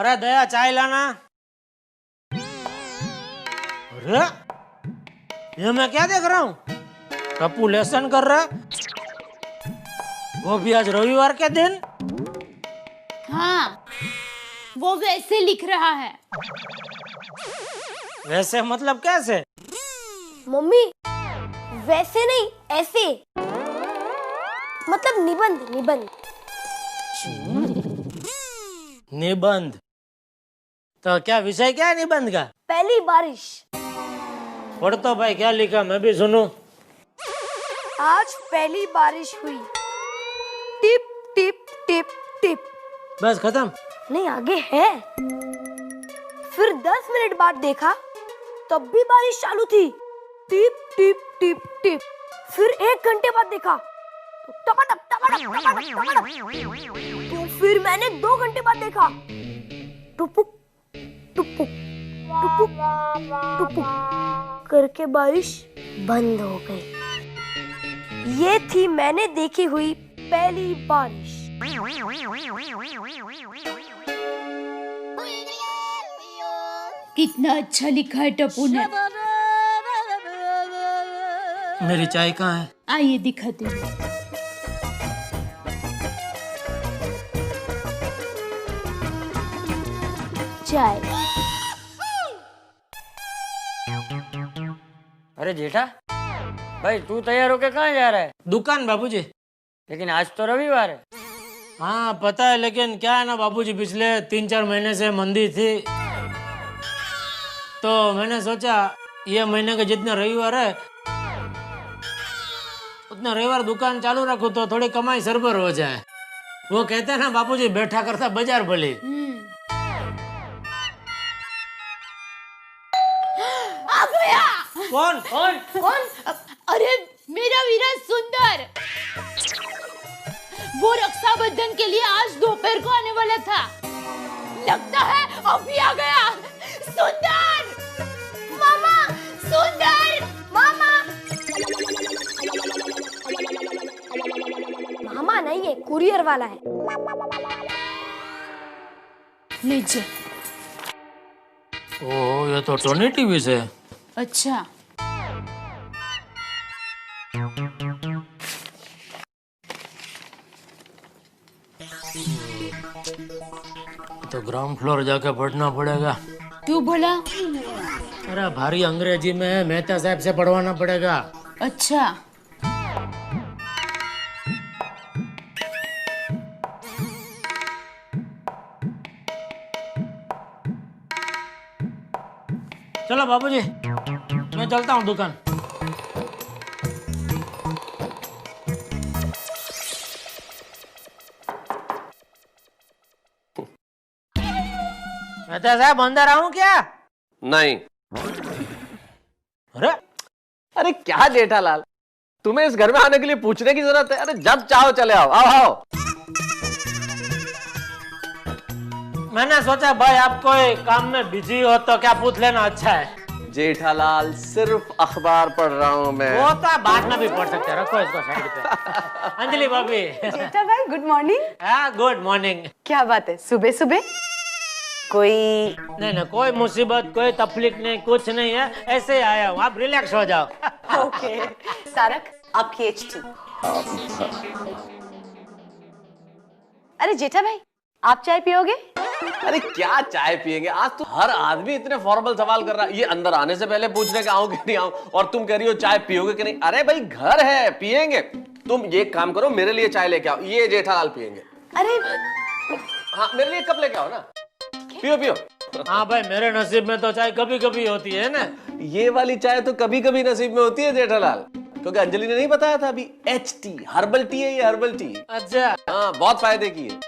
अरे दया चाय लाना। अरे ये मैं क्या देख रहा हूँ? टप्पू लेसन कर रहा है, वो भी आज रविवार के दिन। हाँ, वो वैसे लिख रहा है। वैसे मतलब कैसे? मम्मी वैसे नहीं ऐसे, मतलब निबंध निबंध। निबंध? तो क्या विषय क्या है निबंध का? पहली बारिश। पढ़ तो भाई, क्या लिखा मैं भी सुनूं। आज पहली बारिश हुई, टिप टिप टिप टिप। बस खत्म? नहीं, आगे है। फिर 10 मिनट बाद देखा तब भी बारिश चालू थी, टिप टिप टिप टिप। फिर 1 घंटे बाद देखा तो टपाटप टपाटप टपाटप टपाटप। तो फिर मैंने 2 घंटे बाद देखा, टुपुक टुपुक टुपुक टुपुक करके बारिश बंद हो गई। ये थी मैंने देखी हुई पहली बारिश। कितना अच्छा लिखा है टप्पू ने। मेरी चाय कहाँ है? आइए दिखाते हैं। चाय। अरे जेठा भाई, तू तैयार होके कहाँ जा रहा है? दुकान बाबूजी। लेकिन आज तो रविवार है। हाँ पता है, लेकिन क्या है ना बाबूजी, पिछले 3-4 महीने से मंदी थी, तो मैंने सोचा ये महीने के जितने रविवार है उतने रविवार दुकान चालू रखूं तो थोड़ी कमाई सरबर हो जाए। वो कहते हैं ना बाबूजी, बैठा करता बाजार भली। आ गया। कौन कौन? कौन? अरे मेरा वीरा सुंदर, वो रक्षाबंधन के लिए आज दोपहर को आने वाला था, लगता है अभी आ गया। सुंदर मामा, सुंदर मामा। मामा नहीं है, कुरियर वाला है। लीजिए। ओ, ये तो टोनी टीवी से। अच्छा, तो ग्राउंड फ्लोर जाके पढ़ना पड़ेगा। क्यों बोला? अरे भारी अंग्रेजी में है, मेहता साहब से पढ़वाना पड़ेगा। अच्छा, चलो बाबूजी, मैं चलता हूँ दुकान। मेहता साहब अंदर आऊं क्या? नहीं। अरे अरे क्या जेठालाल, तुम्हें इस घर में आने के लिए पूछने की जरूरत है? अरे जब चाहो चले आओ, आओ आओ। मैंने सोचा भाई आप कोई काम में बिजी हो तो क्या पूछ लेना अच्छा है। जेठालाल सिर्फ अखबार पढ़ रहा हूँ मैं। वो तो आप बाद में भी पढ़ सकते हैं, रखो इसको साइड पे। अंजलि भाभी। जेठा भाई गुड मॉर्निंग। हाँ गुड मॉर्निंग। क्या बात है, सुबह सुबह कोई? नहीं, कोई मुसीबत कोई तकलीफ नहीं, कुछ नहीं है, ऐसे ही आया हूँ, आप रिलैक्स हो जाओ। ओके। सारक आपकी एज थी। अरे जेठा भाई, आप चाय पियोगे? अरे क्या चाय पियेंगे, आज तो हर आदमी इतने फॉर्मल सवाल कर रहा है। ये अंदर आने से पहले पूछने का आऊं कि नहीं आऊं, और तुम कह रही हो चाय पियोगे कि नहीं। अरे भाई घर है, पियेंगे। तुम ये काम करो, मेरे लिए चाय लेके आओ, ये जेठालाल पियेंगे। अरे हाँ मेरे लिए कप लेके आओ ना, पियो पियो। हाँ भाई, मेरे नसीब में तो चाय कभी कभी होती है ना। ये वाली चाय तो कभी कभी नसीब में होती है जेठालाल, क्योंकि अंजलि ने नहीं बताया था अभी, HT हर्बल टी है ये, हर्बल टी। अच्छा। हाँ बहुत फायदे की है।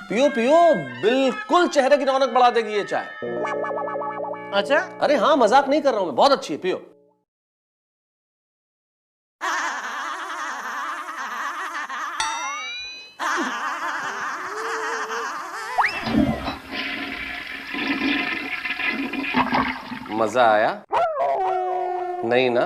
पियो पियो, बिल्कुल चेहरे की रौनक बढ़ा देगी ये चाय। अच्छा, अरे हाँ मजाक नहीं कर रहा हूं मैं, बहुत अच्छी है, पियो। मजा आया? नहीं ना?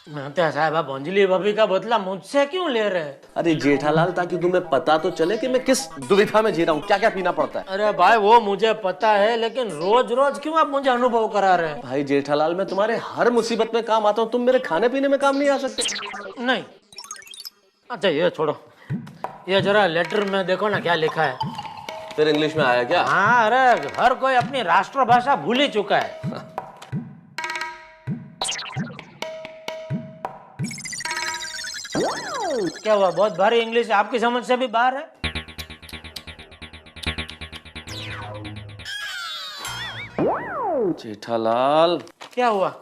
मेहता साहब आप अंजलि भाभी का बदला मुझसे क्यों ले रहे हैं? अरे जेठालाल, ताकि तुम्हें पता तो चले कि मैं किस दुविधा में जी रहा हूँ, क्या क्या पीना पड़ता है। अरे भाई वो मुझे पता है, लेकिन रोज रोज क्यों आप मुझे अनुभव करा रहे हैं? भाई जेठालाल, मैं तुम्हारे हर मुसीबत में काम आता हूँ, तुम मेरे खाने पीने में काम नहीं आ सकते? नहीं। अच्छा ये छोड़ो, ये जरा लेटर में देखो ना क्या लिखा है। फिर इंग्लिश में आया क्या? हाँ, अरे हर कोई अपनी राष्ट्रभाषा भूल ही चुका है। क्या हुआ, बहुत भारी इंग्लिश आपकी समझ से भी बाहर है? जेठालाल, क्या हुआ?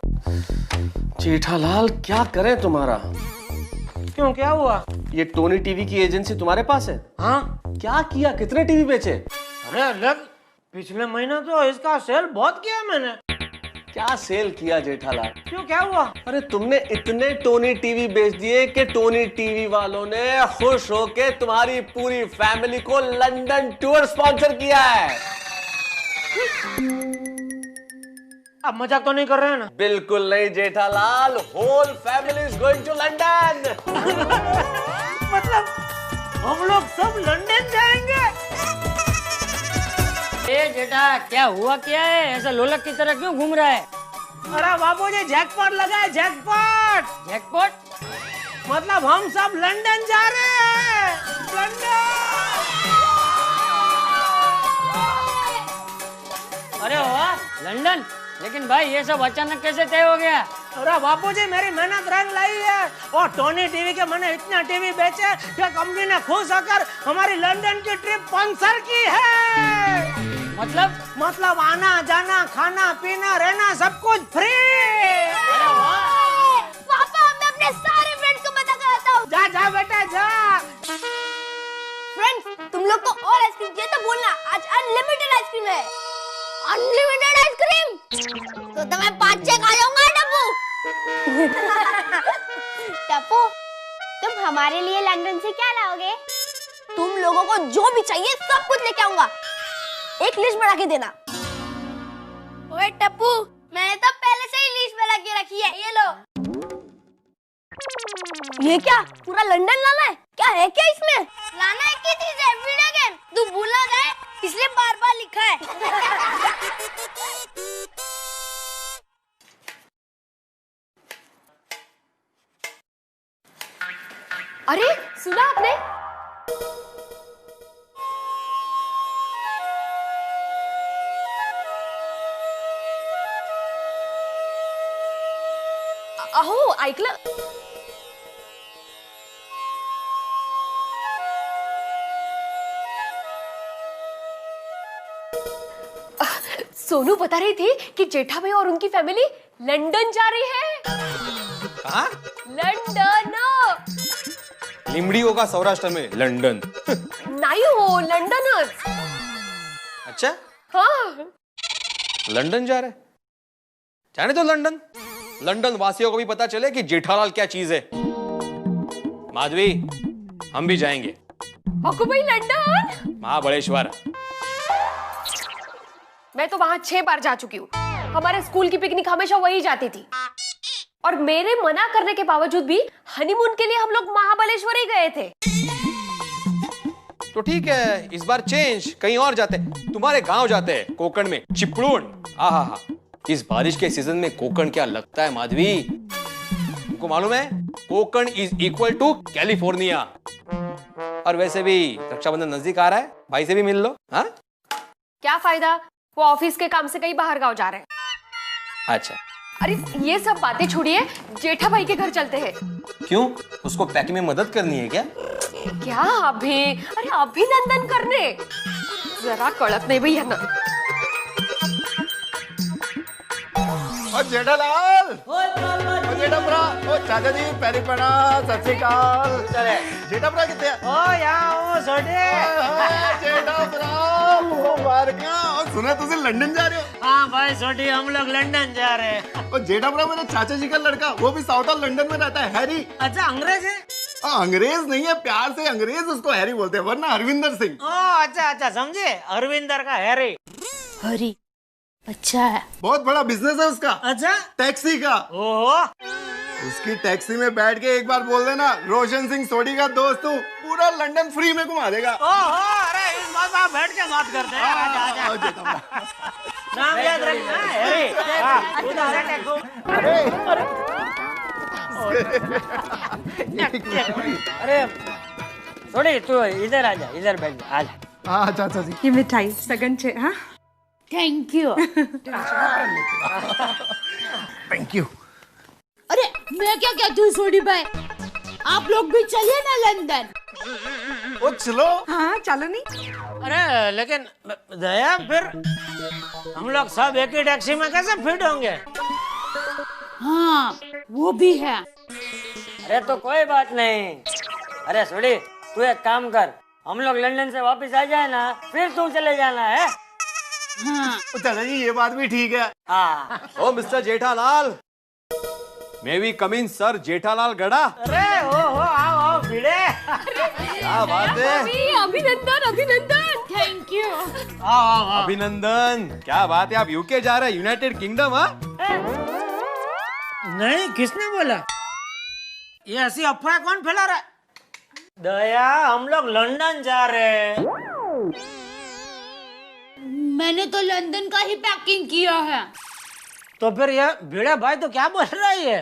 जेठालाल क्या करें तुम्हारा? क्यों, क्या हुआ? ये टोनी टीवी की एजेंसी तुम्हारे पास है? हाँ, क्या किया, कितने टीवी बेचे? अरे अलग, पिछले महीने तो इसका सेल बहुत किया मैंने। क्या सेल किया जेठालाल? क्यों, क्या हुआ? अरे तुमने इतने टोनी टीवी बेच दिए कि टोनी टीवी वालों ने खुश होके तुम्हारी पूरी फैमिली को लंदन टूर स्पॉन्सर किया है। आप मजाक तो नहीं कर रहे हैं ना? बिल्कुल नहीं Jethalal, whole family is going to London. मतलब हम लोग सब लंदन जाएंगे? ए जेठा, क्या हुआ, क्या है ऐसा लोलक की तरह क्यों घूम रहा है? अरे बाबूजी जैकपॉट लगा है, जैकपॉट। जैकपॉट? मतलब हम सब लंदन जा रहे हैं, लंदन। अरे वाह, लंदन। लेकिन भाई ये सब अचानक कैसे तय हो गया? अरे बापूजी मेरी मेहनत रंग लाई है, और टोनी टीवी के मैंने इतना टीवी बेचे कि कंपनी ने खुश होकर हमारी लंदन की ट्रिप स्पॉन्सर की है। मतलब आना जाना खाना पीना रहना सब कुछ फ्री। पापा मैं अपने सारे फ्रेंड्स को बता कर आता हूँ। जा जा बेटा जा। फ्रेंड्स तुम लोग को और आइसक्रीम चाहिए तो बोलना, आज अनलिमिटेड आइसक्रीम है। अनलिमिटेड आइसक्रीम तो मैं 5-6 खा जाऊंगा टप्पू। टप्पू, तुम हमारे लिए लंदन से क्या लाओगे? तुम लोगों को जो भी चाहिए सब कुछ लेके आऊंगा, एक लिस्ट बना के देना। ओए टप्पू, मैंने तो पहले से ही लिस्ट बना के रखी है, ये लो। ये क्या पूरा लंदन लाना है? क्या है क्या इसमें? लाना एक ही चीज है, वीडियो गेम। तू भूल ना जाए इसलिए बार-बार लिखा है। अरे सुना आपने? अहो ऐकलं? सोनू बता रही थी कि जेठा भाई और उनकी फैमिली लंदन जा रही है। कहाँ? लंदन। लिमड़ी होगा सौराष्ट्र में, लंदन। नहीं हो, लंदन। अच्छा, हाँ। लंदन जा रहे? जाने दो लंदन। लंदन वासियों को भी पता चले कि जेठालाल क्या चीज है। माधवी, हम भी जाएंगे अको भाई लंदन? महाबलेश्वर। मैं तो वहां 6 बार जा चुकी हूँ। हमारे स्कूल की पिकनिक हमेशा वही जाती थी, और मेरे मना करने के बावजूद भी हनीमून के लिए हम लोग महाबलेश्वर ही गए थे। तो ठीक है, इस बार चेंज, कहीं और जाते। तुम्हारे गांव जाते हैं, कोकण में चिपळूण। आहा, इस बारिश के सीजन में कोकण क्या लगता है माधवी, तुमको मालूम है? Konkan is equal to California. और वैसे भी रक्षाबंधन नजदीक आ रहा है, भाई से भी मिल लो। हाँ, क्या फायदा, वो ऑफिस के काम से कहीं बाहर गांव जा रहे हैं। अच्छा। अरे ये सब बातें छोड़िए, जेठा भाई के घर चलते हैं। क्यों, उसको पैकिंग में मदद करनी है क्या? क्या अभी? अरे अभिनंदन करने, जरा कळत नहीं भैया ना। और जेठालाल, और जेठापुरा, और चाचा जी पैरी पड़ा, सत श्री अकाल। जेठापुरा कितने हैं? ओ यहाँ ओ सोटे। जेठापुरा, मुबारकियां। और सुना तुझे लंदन जा रहे हो? हाँ भाई सोटी, हम लोग लंदन जा रहे हैं। और जेठापुरा मेरे चाचा जी का लड़का, वो भी साउथ ऑफ लंदन में रहता है, हैरी। अच्छा अंग्रेज है? अंग्रेज नहीं है, प्यार से अंग्रेज उसको हैरी बोलते हैं, वरना हरविंदर सिंह। ओ अच्छा अच्छा, समझे, अरविंदर का हैरी। हरी अच्छा है। बहुत बड़ा बिजनेस है उसका, अच्छा, टैक्सी का। ओहो, उसकी टैक्सी में बैठ के एक बार बोल देना रोशन सिंह सोडी का दोस्त हूँ, पूरा लंदन फ्री में घुमा देगा। ओहो, अरे इस बात पर बैठ के बात करते हैं। आजा, आजा। जेठा भ्रा। नाम याद रखना है। उधर है टैक्सी। अरे थोड़ी तू इधर आ जा, इधर बैठ जा, आ जा। हाँ अच्छा जी। ये मिठाई सगन छे हाँ थैंक यू। Thank you. अरे मैं क्या कहती हूँ सोडी भाई, आप लोग भी चलिए ना लंदन। ओ चलो। हाँ चलो नहीं। अरे लेकिन दया, फिर हम लोग सब एक ही टैक्सी में कैसे फिट होंगे? हाँ वो भी है। अरे तो कोई बात नहीं। अरे सोडी, तू एक काम कर, हम लोग लंदन से वापस आ जाए ना, फिर तू चले जाना है। हाँ चाचा जी ये बात भी ठीक है। हाँ। Oh mister Jethalal, may we come in sir Jethalal Gada. अरे हो आओ आओ भिड़े। क्या बात है, अभिनंदन अभिनंदन। Thank you. आओ आओ आओ। अभिनंदन। क्या बात है, आप यूके जा रहे हैं, यूनाइटेड किंगडम। हाँ नहीं, किसने बोला? ये ऐसी अफवाह कौन फैला रहा है? दया, हम लोग लंदन जा रहे हैं। मैंने तो लंदन का ही पैकिंग किया है। तो फिर ये भिड़े भाई तो क्या बोल रही है?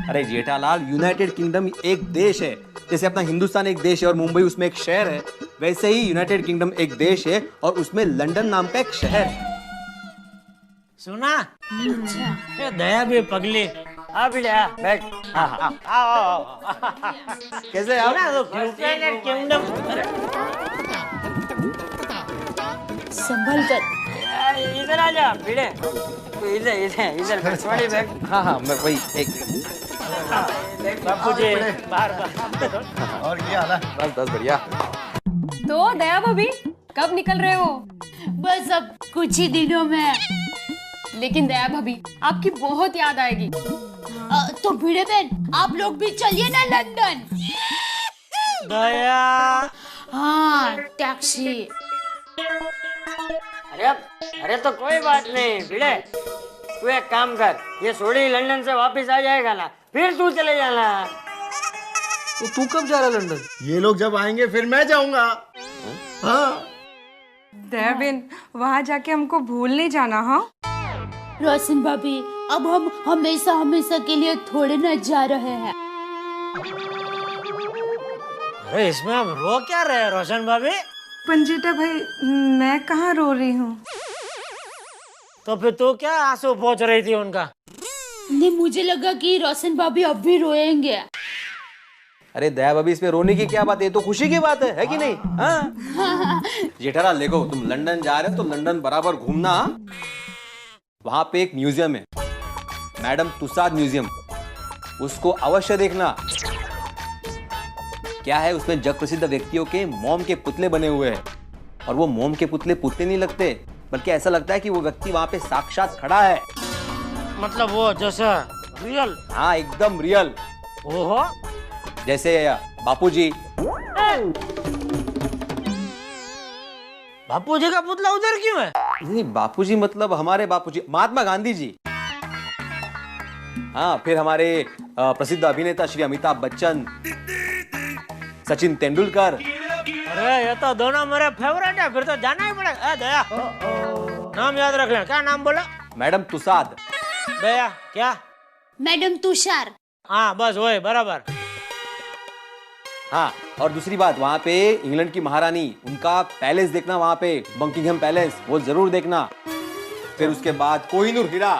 अरे जेठालाल, यूनाइटेड किंगडम एक देश है, जैसे अपना हिंदुस्तान एक देश है और मुंबई उसमें एक शहर है, वैसे ही यूनाइटेड किंगडम एक देश है और उसमें लंदन नाम का एक शहर है। सुना? ये दया भी पगली। हाँ भिड़े, हाँ बैठ। हाँ हाँ। आओ आओ आओ। कैसे आप? सुना तो यूनाइटेड किंगडम। संभल कर। इधर आ जा भिड़े, तू इधर इधर इधर बैठ, सोडी बैठ। हाँ मैं वही एक बापूजी बार बार। और क्या हाल है? बस बढ़िया। तो दया भाभी कब निकल रहे हो? बस अब कुछ ही दिनों में। लेकिन दया भाभी आपकी बहुत याद आएगी। तो भिड़े बहन, आप लोग भी चलिए ना लंदन। दया। हाँ टैक्सी। अरे तो कोई बात नहीं भिड़े, तू एक काम कर, ये सोडी लंदन से वापस आ जाएगा ना, फिर तू चले जाना। तो तू कब जा रहा है लंदन? ये लोग जब आएंगे फिर मैं जाऊंगा। हाँ दया बहन, वहाँ जाके हमको भूल नहीं जाना। हाँ रोशन भाभी, अब हम हमेशा हमेशा के लिए थोड़े न जा रहे हैं। अरे इसमें अब रो क्या रहे रोशन भाभी? पंजेटा भाई, मैं कहाँ रो रही हूँ। तो फिर तू क्या आंसू पोंछ रही थी उनका? नहीं, मुझे लगा कि रोशन भाभी अब भी रोएंगे। अरे दया भाभी, इसमें रोने की क्या बात है, ये तो खुशी की बात है कि नहीं? हाँ जेठालाल, देखो तुम लंदन जा रहे हो तो लंदन बराबर घूमना। वहां पे एक म्यूजियम है, मैडम तुसाद म्यूजियम, उसको अवश्य देखना। क्या है उसमें, जग प्रसिद्ध व्यक्तियों के मोम के पुतले बने हुए हैं, और वो मोम के पुतले नहीं लगते, बल्कि ऐसा लगता है कि वो व्यक्ति वहां पे साक्षात खड़ा है। मतलब वो जैसा रियल? हाँ एकदम रियल। ओहो, जैसे बापूजी। बापूजी का पुतला उधर क्यों है? नहीं, बापूजी मतलब हमारे बापूजी महात्मा गांधी जी। हाँ, फिर हमारे प्रसिद्ध अभिनेता श्री अमिताभ बच्चन, सचिन तेंदुलकर। अरे ये तो दोनों मेरे फेवरेट है, फिर तो जाना ही पड़ेगा। दया, नाम याद रख लेना। क्या नाम बोला? Madam Tussaud. दया क्या? मैडम तुषार। हाँ बस वही, बराबर। हाँ, और दूसरी बात, वहाँ पे इंग्लैंड की महारानी, उनका पैलेस देखना, वहाँ पे बकिंघम पैलेस, वो जरूर देखना। फिर उसके बाद कोहिनूर हीरा,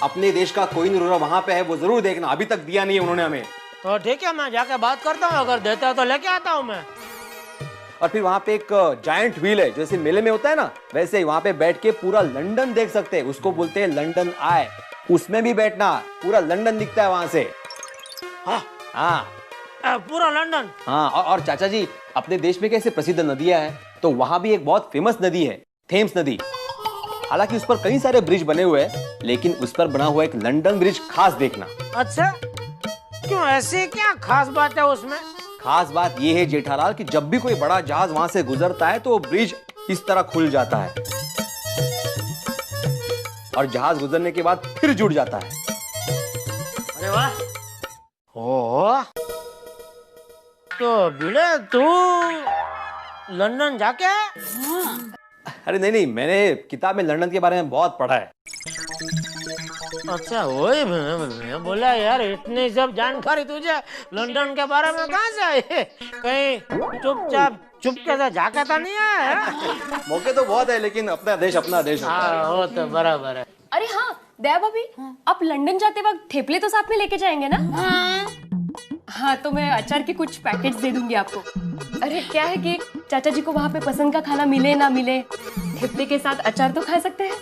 अपने देश का कोहिनूर हीरा वहाँ पे है, वो जरूर देखना। अभी तक दिया नहीं है उन्होंने हमें। तो ठीक है, मैं जाके बात करता हूँ, अगर देते हो तो लेके आता हूँ मैं। और फिर वहाँ पे एक जायंट व्हील है, जैसे मेले में होता है ना, वैसे ही वहाँ पे बैठ के पूरा लंदन देख सकते हैं। उसको बोलते हैं लंदन आई। उसमें भी बैठना, पूरा लंदन दिखता है वहाँ से। हाँ हाँ पूरा लंदन। हाँ, और चाचा जी, अपने देश में कैसे प्रसिद्ध नदियां हैं, तो वहां भी एक बहुत फेमस नदी है, थेम्स नदी। हालांकि उस पर कई सारे ब्रिज बने हुए हैं, लेकिन उस पर बना हुआ एक लंदन ब्रिज खास देखना। अच्छा, क्यों, ऐसी क्या खास बात है उसमें? खास बात यह है जेठालाल कि जब भी कोई बड़ा जहाज वहां से गुजरता है तो वो ब्रिज इस तरह खुल जाता है और जहाज गुजरने के बाद फिर जुड़ जाता है। अरे वाह, ओ तो भिड़े तू लंदन जाके अरे नहीं नहीं, मैंने किताब में लंदन के बारे में बहुत पढ़ा है। अच्छा वही मैं बोला यार इतनी सब जानकारी तुझे लंदन के बारे में कहाँ से आई? कहीं चुपचाप चुपके से जाके तो नहीं आया? मौके तो बहुत है, लेकिन अपना देश होता है। हाँ वो तो बराबर है। अरे हाँ दया भाभी, आप लंदन जाते वक्त थेपले तो साथ में लेके जाएंगे ना? हाँ तो मैं अचार के कुछ पैकेट्स दे दूंगी आपको। अरे क्या है कि चाचा जी को वहाँ पे पसंद का खाना मिले ना मिले, थेपले के साथ अचार तो खा सकते हैं।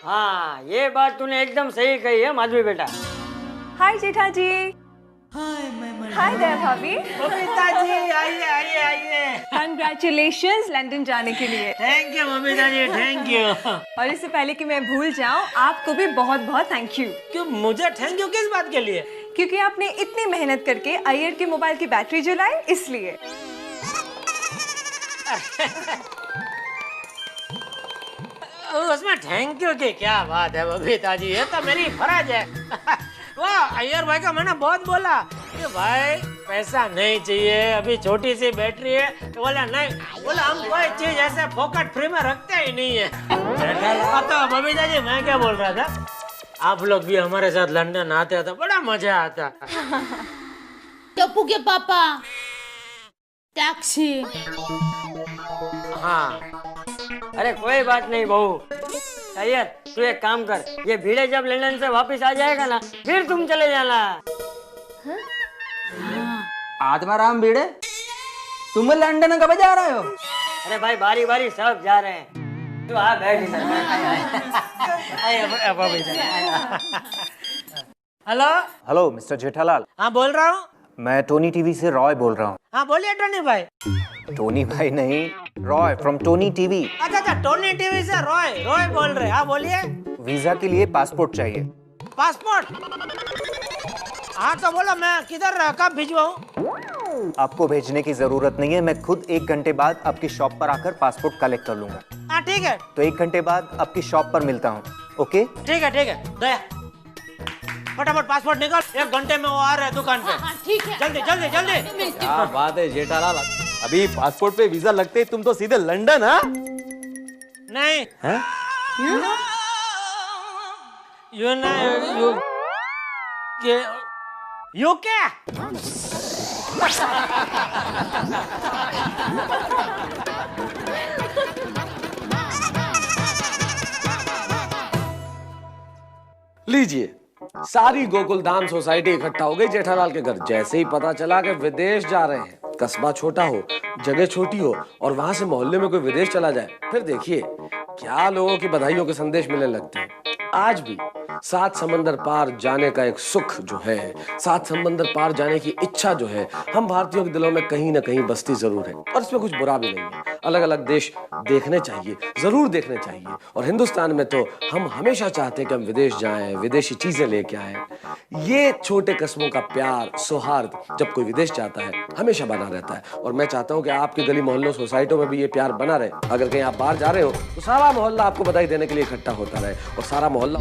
हाँ ये बात तूने एकदम सही कही है माधवी बेटा। हाय जेठा जी। हाय दया भाभी। बबीता जी आइए आइए आइए। कंग्रेचुलेशंस लंदन जाने के लिए। Thank you Babita ji, thank you. और इससे पहले कि मैं भूल जाऊं, आपको भी बहुत बहुत थैंक यू। क्यों मुझे थैंक यू किस बात के लिए? क्योंकि आपने इतनी मेहनत करके आईयर के मोबाइल की बैटरी जलाई, इसलिए। उसमें थैंक यू की क्या बात है बबीता जी, ये तो मेरी फर्ज है। वाह अय्यर भाई का मैंने बहुत बोला कि भाई पैसा नहीं चाहिए, अभी छोटी सी बैटरी है, तो बोला नहीं, बोला हम कोई चीज ऐसे फोकट फ्री में रखते ही नहीं है। तो बबीता जी मैं क्या बोल रहा था, आप लोग भी हमारे साथ लंदन आते तो बड़ा मजा आता। टप्पू के पापा टैक्सी। हाँ अरे कोई बात नहीं बहू, अय्यर तू एक काम कर, ये भीड़े जब लंदन से वापस आ जाएगा ना, फिर तुम चले जाना। आत्माराम भिड़े, तुम लंदन कब जा रहे हो? अरे भाई बारी बारी सब जा रहे हैं, तू आ बैठ इधर। हेलो हेलो मिस्टर जेठालाल, हाँ बोल रहा हूँ। मैं टोनी टीवी से रॉय बोल रहा हूँ। हाँ बोलिए टोनी भाई। टोनी भाई नहीं, रॉय फ्रॉम टोनी टीवी। अच्छा अच्छा टोनी टीवी से रॉय रॉय बोल रहे। हाँ बोलिए। वीजा के लिए पासपोर्ट चाहिए। पासपोर्ट? हाँ तो बोलो मैं किधर कब भिजवाऊँ? आपको भेजने की जरूरत नहीं है, मैं खुद 1 घंटे बाद आपकी शॉप पर आकर पासपोर्ट कलेक्ट कर लूंगा। हाँ ठीक है। तो 1 घंटे बाद आपकी शॉप पर मिलता हूँ, ओके? ठीक है दया फटाफट पासपोर्ट निकाल, 1 घंटे में वो आ रहे हैं दुकान पे। ठीक है, जल्दी जल्दी जल्दी। क्या बात है जेठालाल, अभी पासपोर्ट पे वीजा लगते ही तुम तो सीधे लंदन। हाँ नहीं हैं? यू क्या? लीजिए, सारी गोकुलधाम सोसाइटी इकट्ठा हो गई जेठालाल के घर। जैसे ही पता चला कि विदेश जा रहे हैं, कस्बा छोटा हो, जगह छोटी हो, और वहां से मोहल्ले में कोई विदेश चला जाए, फिर देखिए क्या लोगों की बधाइयों के संदेश मिलने लगते हैं। आज भी 7 समंदर पार जाने का एक सुख जो है, 7 समंदर पार जाने की इच्छा जो है, हम भारतीयों के दिलों में कहीं ना कहीं बसती जरूर है, और इसमें कुछ बुरा भी नहीं है। अलग अलग देश देखने चाहिए, जरूर देखने चाहिए, और हिंदुस्तान में तो हम हमेशा चाहते हैं कि हम विदेश जाएं, विदेशी चीजें लेके आएं। ये छोटे कस्बों का प्यार सौहार्द जब कोई विदेश जाता है हमेशा बना रहता है, और मैं चाहता हूं कि आपकी गली मोहल्लों सोसाइटियों में भी ये प्यार बना रहे। अगर कहीं आप बाहर जा रहे हो तो सारा मोहल्ला आपको बधाई देने के लिए इकट्ठा होता रहे, और सारा मोहल्ला